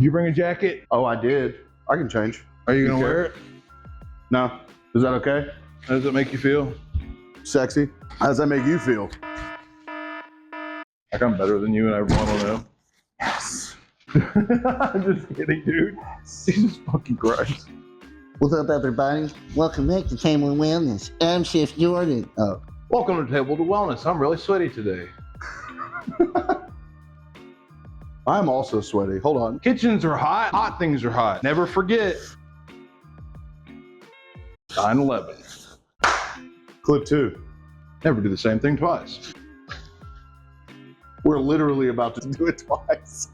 Did you bring a jacket? Oh, I did. I can change. Are you gonna wear it? No. Is that okay? How does it make you feel? Sexy. How does that make you feel? Like I'm better than you and I want to know. Yes. I'm just kidding, dude. Jesus fucking Christ. What's up, everybody? Welcome back to Table to Wellness. I'm Chef Jordan. Oh, Welcome to Table to Wellness. I'm really sweaty today. I'm also sweaty. Hold on. Kitchens are hot. Hot things are hot. Never forget 9/11. Clip 2. Never do the same thing twice. We're literally about to do it twice.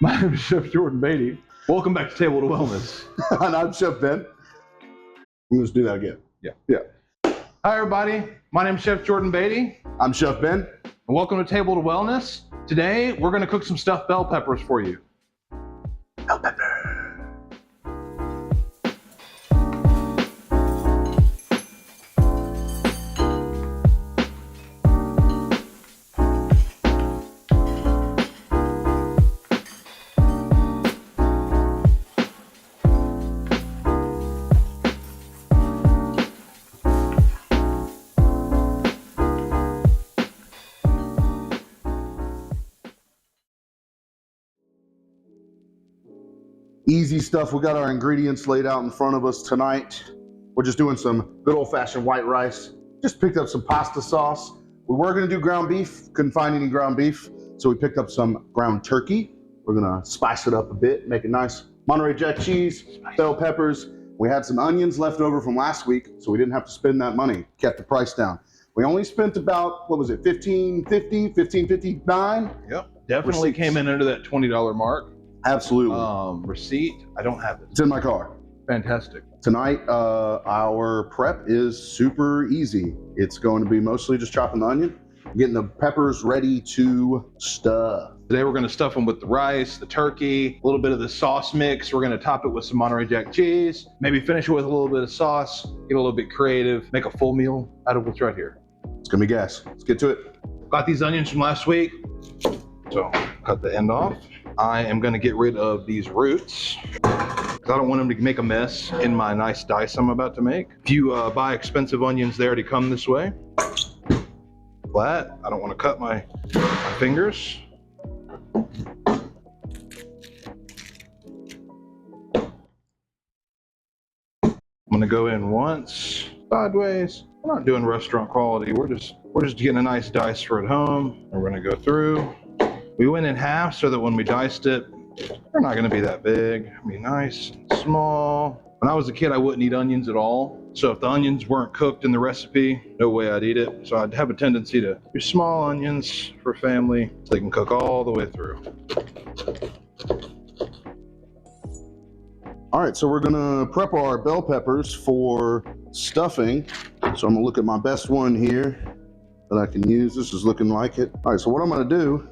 My name is Chef Jordan Beatty. Welcome back to Table to Wellness. And I'm Chef Ben. Let's do that again. Yeah. Hi, everybody. My name is Chef Jordan Beatty. I'm Chef Ben. And welcome to Table to Wellness. Today, we're going to cook some stuffed bell peppers for you. Bell pepper. Easy stuff. We got our ingredients laid out in front of us tonight. We're just doing some good old-fashioned white rice. Just picked up some pasta sauce. We were going to do ground beef, couldn't find any ground beef, so we picked up some ground turkey. We're going to spice it up a bit, make it nice. Monterey Jack cheese, bell peppers. We had some onions left over from last week, so we didn't have to spend that money. Kept the price down. We only spent about, what was it, $15.50, $15.59? Yep. Definitely Receipts. came in under that $20 mark. Absolutely. Receipt, I don't have it. It's in my car. Fantastic. Tonight, our prep is super easy. It's going to be mostly just chopping the onion, getting the peppers ready to stuff. Today we're going to stuff them with the rice, the turkey, a little bit of the sauce mix. We're going to top it with some Monterey Jack cheese, maybe finish it with a little bit of sauce, get a little bit creative, make a full meal out of what's right here. It's gonna be gas. Let's get to it. Got these onions from last week, so cut the end off. I am going to get rid of these roots because I don't want them to make a mess in my nice dice I'm about to make. If you buy expensive onions, they already come this way. Flat. I don't want to cut my fingers. I'm going to go in once, sideways. We're not doing restaurant quality. We're just getting a nice dice for at home. And we're going to go through. We went in half so that when we diced it, they're not going to be that big. I mean, nice and small. When I was a kid, I wouldn't eat onions at all. So if the onions weren't cooked in the recipe, no way I'd eat it. So I'd have a tendency to do small onions for family so they can cook all the way through. All right, so we're gonna prep our bell peppers for stuffing. So I'm gonna look at my best one here that I can use. This is looking like it. All right, so what I'm gonna do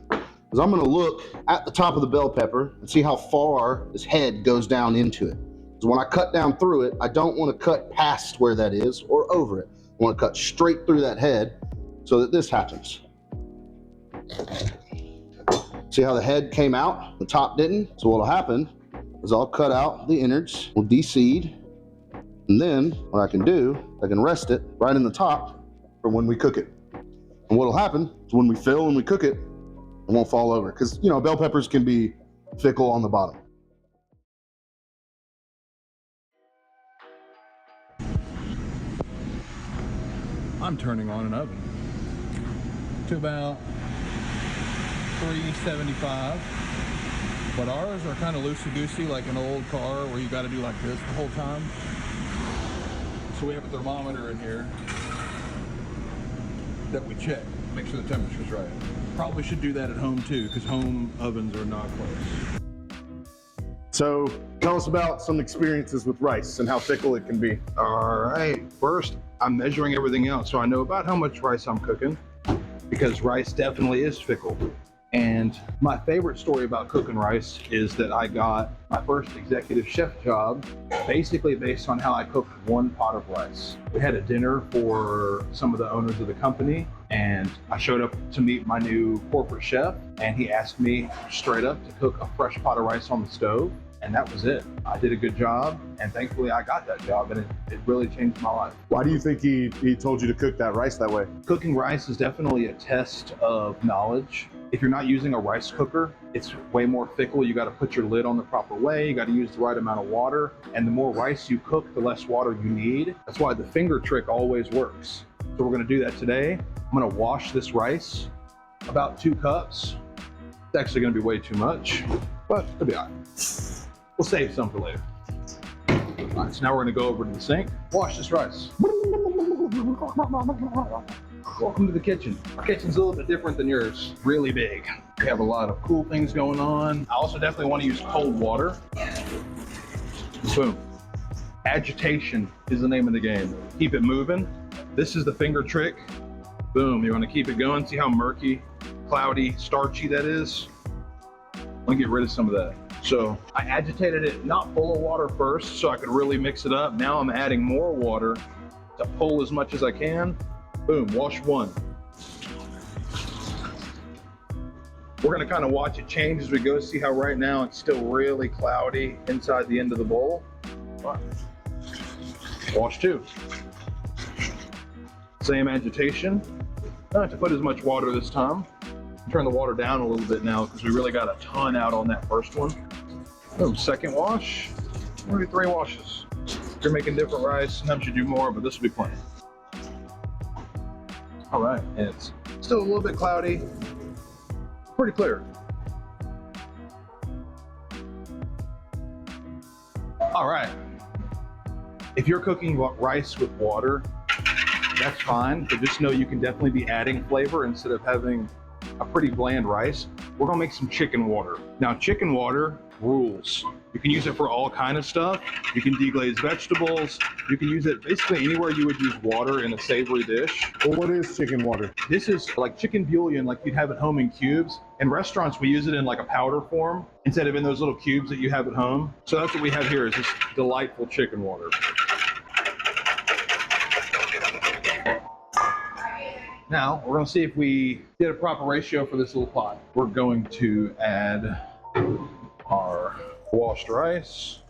is I'm gonna look at the top of the bell pepper and see how far this head goes down into it. So when I cut down through it, I don't wanna cut past where that is or over it. I wanna cut straight through that head so that this happens. See how the head came out, the top didn't? So what'll happen is I'll cut out the innards, we'll de-seed, and then what I can do, I can rest it right in the top for when we cook it. And what'll happen is when we fill and we cook it, it won't fall over, because you know bell peppers can be fickle on the bottom. I'm turning on an oven to about 375, but ours are kind of loosey-goosey like an old car where you got to do like this the whole time. So we have a thermometer in here that we check, make sure the temperature's right. Probably should do that at home too, because home ovens are not close. So tell us about some experiences with rice and how fickle it can be. All right, first I'm measuring everything out so I know about how much rice I'm cooking, because rice definitely is fickle. And my favorite story about cooking rice is that I got my first executive chef job basically based on how I cooked one pot of rice. We had a dinner for some of the owners of the company, And I showed up to meet my new corporate chef, and he asked me straight up to cook a fresh pot of rice on the stove. And that was it. I did a good job, and thankfully I got that job, and it really changed my life. Why do you think he told you to cook that rice that way? Cooking rice is definitely a test of knowledge. If you're not using a rice cooker, it's way more fickle. You got to put your lid on the proper way. You got to use the right amount of water. And the more rice you cook, the less water you need. That's why the finger trick always works. So we're going to do that today. I'm going to wash this rice, about 2 cups. It's actually going to be way too much, but it'll be all right. We'll save some for later. All right, so now we're going to go over to the sink, wash this rice. Welcome to the kitchen. Our kitchen's a little bit different than yours. Really big. We have a lot of cool things going on. I also definitely want to use cold water. Boom. Agitation is the name of the game. Keep it moving. This is the finger trick. Boom. You want to keep it going. See how murky, cloudy, starchy that is? Let me get rid of some of that. So I agitated it not full of water first so I could really mix it up. Now I'm adding more water to pull as much as I can. Boom, wash 1. We're gonna kind of watch it change as we go. See how right now it's still really cloudy inside the end of the bowl. Right. Wash 2. Same agitation. Not to put as much water this time. Turn the water down a little bit now because we really got a ton out on that first one. Boom, second wash. Maybe 3 washes. If you're making different rice, sometimes you do more, but this will be plenty. All right, and it's still a little bit cloudy. Pretty clear. All right. If you're cooking rice with water, that's fine, but just know you can definitely be adding flavor instead of having a pretty bland rice. We're gonna make some chicken water. Now, chicken water rules. You can use it for all kind of stuff. You can deglaze vegetables. You can use it basically anywhere you would use water in a savory dish. Well, what is chicken water? This is like chicken bouillon, like you'd have at home in cubes. In restaurants, we use it in like a powder form instead of in those little cubes that you have at home. So that's what we have here, is this delightful chicken water. Now, we're gonna see if we did a proper ratio for this little pot. We're going to add our washed rice.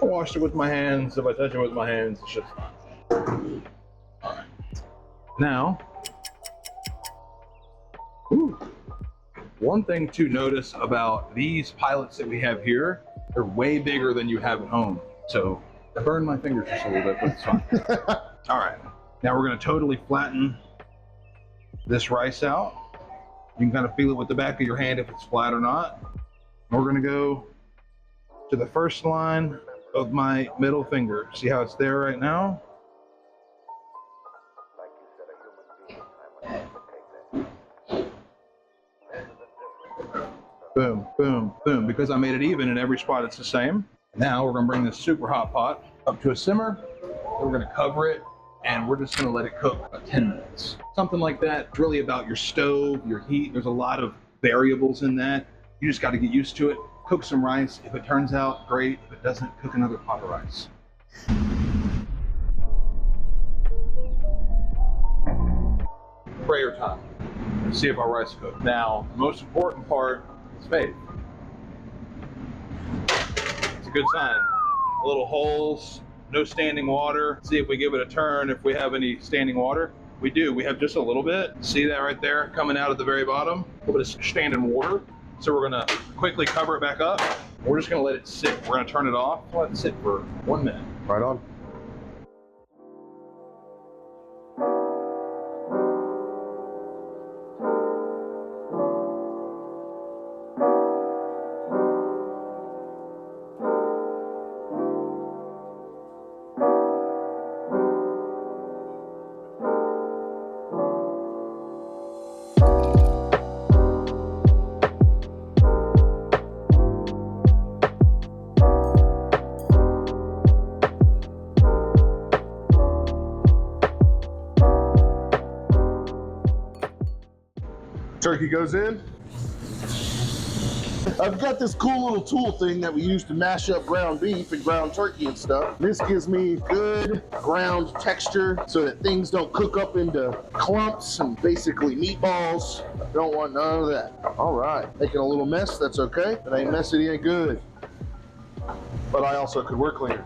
I washed it with my hands. If I touch it with my hands, it's just fine. All right. Now, one thing to notice about these pilots that we have here, they're way bigger than you have at home. So I burned my fingers just a little bit, but it's fine. All right, now we're gonna totally flatten this rice out. You can kind of feel it with the back of your hand if it's flat or not. We're gonna go to the first line of my middle finger. See how it's there right now? Boom, boom, boom. Because I made it even in every spot, it's the same. Now we're gonna bring this super hot pot up to a simmer. We're gonna cover it, and we're just gonna let it cook about 10 minutes. Something like that. It's really about your stove, your heat. There's a lot of variables in that. You just gotta get used to it. Cook some rice. If it turns out, great. If it doesn't, cook another pot of rice. Prayer time. Let's see if our rice cooked. Now, the most important part is faith. It's a good sign. Little holes, no standing water. See if we give it a turn, if we have any standing water. We do, we have just a little bit. See that right there coming out at the very bottom? A little bit of standing water. So we're gonna quickly cover it back up. We're just gonna let it sit. We're gonna turn it off, let it sit for 1 minute. Right on. Turkey goes in. I've got this cool little tool thing that we use to mash up ground beef and ground turkey and stuff. This gives me good ground texture so that things don't cook up into clumps and basically meatballs. I don't want none of that. All right, making a little mess, that's okay. If it ain't messy, it ain't good. But I also could work cleaner.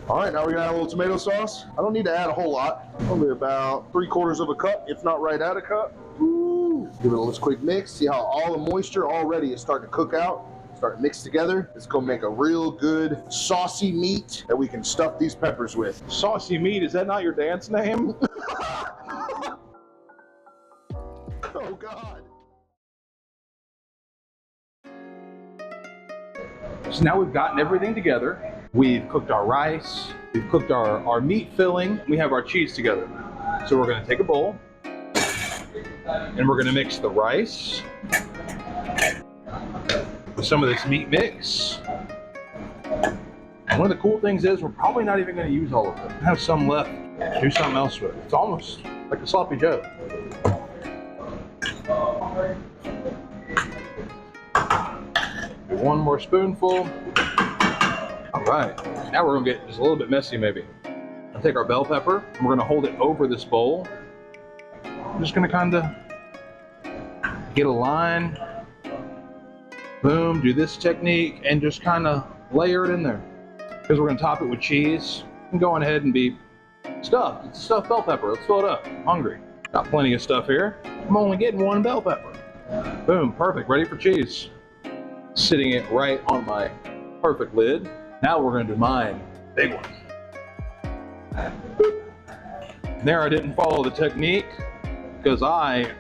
All right, now we're gonna add a little tomato sauce. I don't need to add a whole lot, probably about 3/4 of a cup, if not right at a cup. Ooh. Give it a little quick mix. See how all the moisture already is starting to cook out, start to mix together. It's gonna make a real good saucy meat that we can stuff these peppers with. Saucy meat, is that not your dance name? Oh God. So now we've gotten everything together. We've cooked our rice, we've cooked our meat filling, we have our cheese together. So we're gonna take a bowl and we're gonna mix the rice with some of this meat mix. And one of the cool things is we're probably not even gonna use all of it. Have some left, do something else with it. It's almost like a sloppy Joe. Do one more spoonful. All right, now we're gonna get just a little bit messy maybe. I'll take our bell pepper and we're gonna hold it over this bowl. I'm just gonna kinda get a line, boom, do this technique and just kinda layer it in there. Because we're gonna top it with cheese and go on ahead and be stuffed. It's a stuffed bell pepper, let's fill it up, I'm hungry. Got plenty of stuff here. I'm only getting one bell pepper. Boom, perfect, ready for cheese. Sitting it right on my perfect lid. Now we're gonna do mine, big one. There I didn't follow the technique because I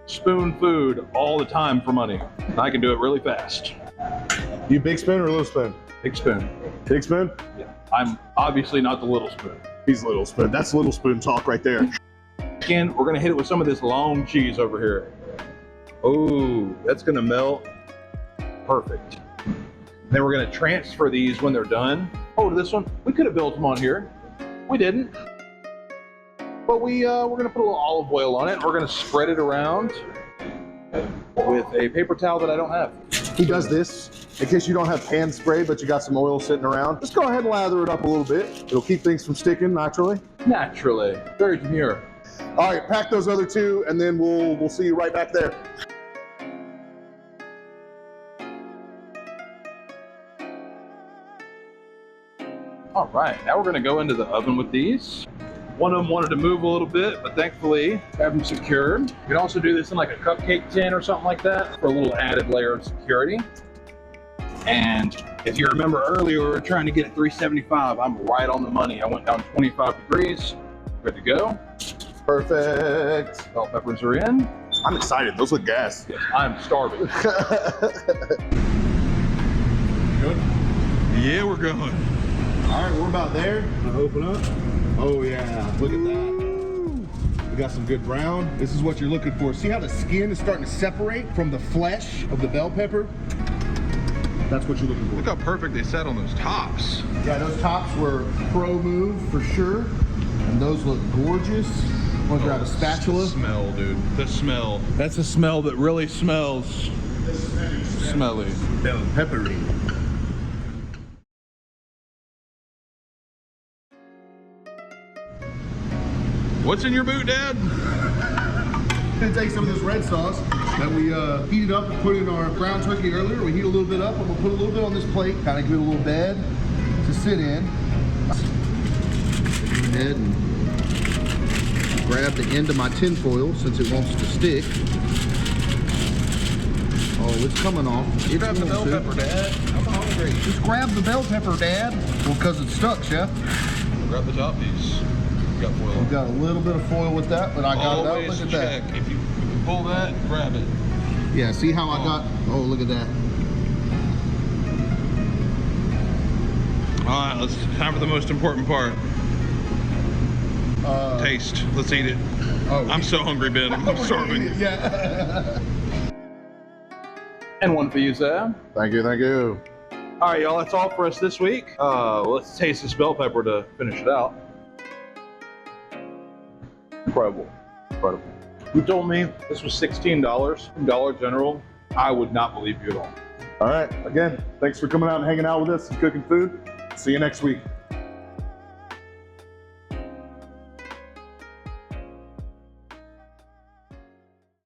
spoon food all the time for money. And I can do it really fast. You big spoon or little spoon? Big spoon. Big spoon? Yeah. I'm obviously not the little spoon. He's little spoon. That's little spoon talk right there. Again, we're gonna hit it with some of this long cheese over here. Oh, that's gonna melt. Perfect. Then we're gonna transfer these when they're done. Oh, to this one, we could have built them on here. We didn't. But we're gonna put a little olive oil on it. And we're gonna spread it around with a paper towel that I don't have. He does this in case you don't have pan spray, but you got some oil sitting around. Just go ahead and lather it up a little bit. It'll keep things from sticking naturally. Naturally, very demure. All right, pack those other two, and then we'll see you right back there. All right, now we're gonna go into the oven with these. One of them wanted to move a little bit, but thankfully have them secured. You can also do this in like a cupcake tin or something like that for a little added layer of security. And if you remember earlier, we were trying to get it 375. I'm right on the money. I went down 25 degrees, good to go. Perfect. Bell peppers are in. I'm excited. Those look gas. Yes, I'm starving. Good? Yeah, we're going. All right, we're about there. Gonna open up. Oh yeah, look at that. We got some good brown. This is what you're looking for. See how the skin is starting to separate from the flesh of the bell pepper? That's what you're looking for. Look how perfect they sat on those tops. Yeah, those tops were pro move for sure. And those look gorgeous. Want to grab a spatula? The smell, dude. The smell. That's a smell that really smells smelly. Bell peppery. What's in your boot, Dad? Gonna take some of this red sauce that we heated up and put in our ground turkey earlier. We heat a little bit up and we'll put a little bit on this plate, kind of give it a little bed to sit in. Go ahead and grab the end of my tin foil since it wants to stick. Oh, it's coming off. It's Grab the bell pepper, Dad. I'm hungry. Just grab the bell pepper, Dad. Well, because it's stuck, Chef. Grab the top piece. We got foil. We got a little bit of foil with that, but I got it out. Always Look at check. that. If you pull that, grab it. Yeah, see how I got. Oh, look at that. All right, let's time for the most important part. Taste. Let's eat it. Oh, I'm so hungry, Ben. I'm starving. Yeah. And one for you, Sam. Thank you, thank you. All right, y'all, that's all for us this week. Let's taste this bell pepper to finish it out. Incredible, incredible. You told me this was $16 from Dollar General. I would not believe you at all. All right, again, thanks for coming out and hanging out with us and cooking food. See you next week.